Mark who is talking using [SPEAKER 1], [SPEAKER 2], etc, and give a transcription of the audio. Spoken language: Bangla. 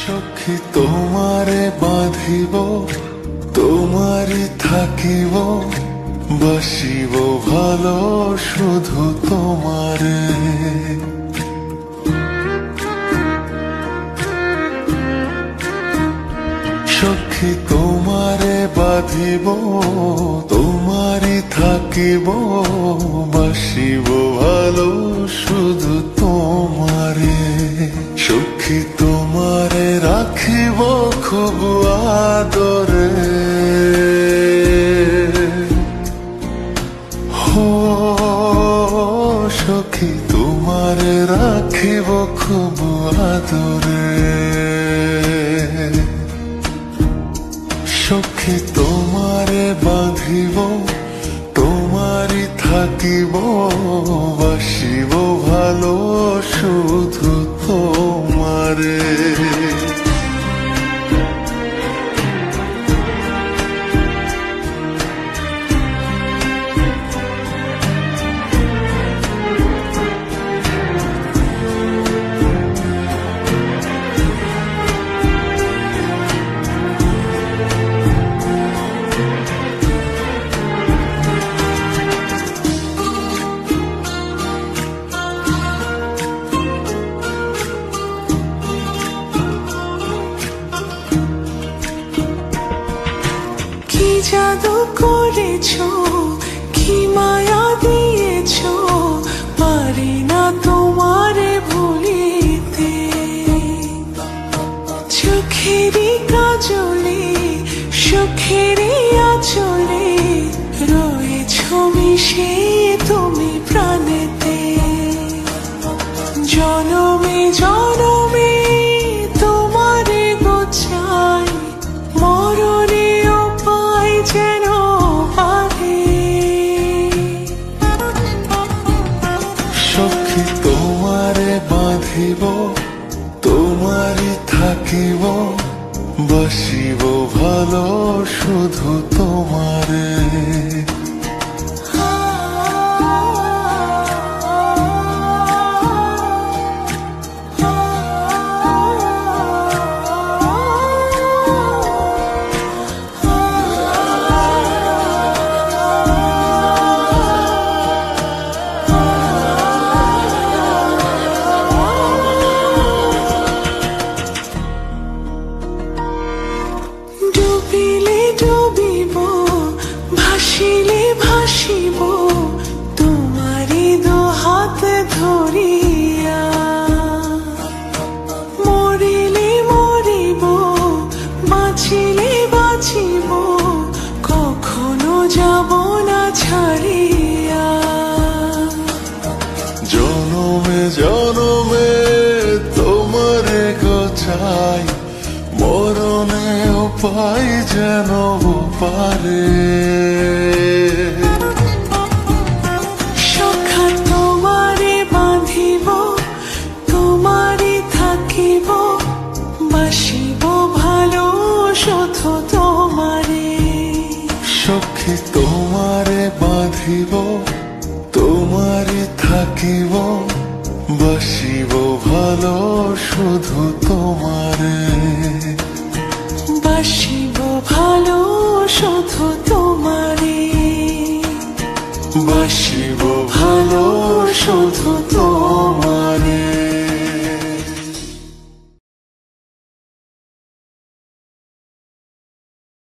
[SPEAKER 1] সখী তোমারে বাঁধিব, তোমারই থাকিব, বাসিব ভালো শুধু তোমারে। সখী তোমারে বাঁধিব, তোমারই থাকিব, বাসিব ভালো শুধু তোমারে। সখী তোমারে রাখিব খুব আদরে, হো সখী তোমারে রাখিব খুব আদরে। সখী তোমারে বাঁধিব, তোমারই থাকিব, বাসিব ভালো শুধু তোমারে।
[SPEAKER 2] জাদু করেছো, কি মায়া দিয়েছো, পারি না তোমারে ভুলিতে। চোখেরই কাজলে, সুখেরই আঁচলে, রয়েছো মিশে তুমি প্রাণেতে। জনমে জনমে তোমারে গোছাই, মরণে যেন পারে।
[SPEAKER 1] সখী তোমারে বাঁধিব, তোমারই থাকিব, বাসিব ভালো শুধু তোমারে।
[SPEAKER 2] ডুবিলে ডুবিব, ভাসিলে ভাসিব, তোমারই দু হাত ধরিয়া। মরিলে মরিব, বাঁচিলে বাঁচিব, কখনো যাব না ছাড়িয়া।
[SPEAKER 1] জনমে জনমে তোমারে গোছাই, মরণেও পাই যেন পারে।
[SPEAKER 2] সখা তোমারে বাঁধিব, তোমারই থাকিব, বাসিব ভালো শুধু তোমারে।
[SPEAKER 1] সখী তোমারে বাঁধিব, তোমারই থাকিব, বাসিব ভালো শুধু তোমারে।
[SPEAKER 2] বাসিব ভালো শুধু তোমারে,
[SPEAKER 1] বাসিব ভালো শুধু তোমারে।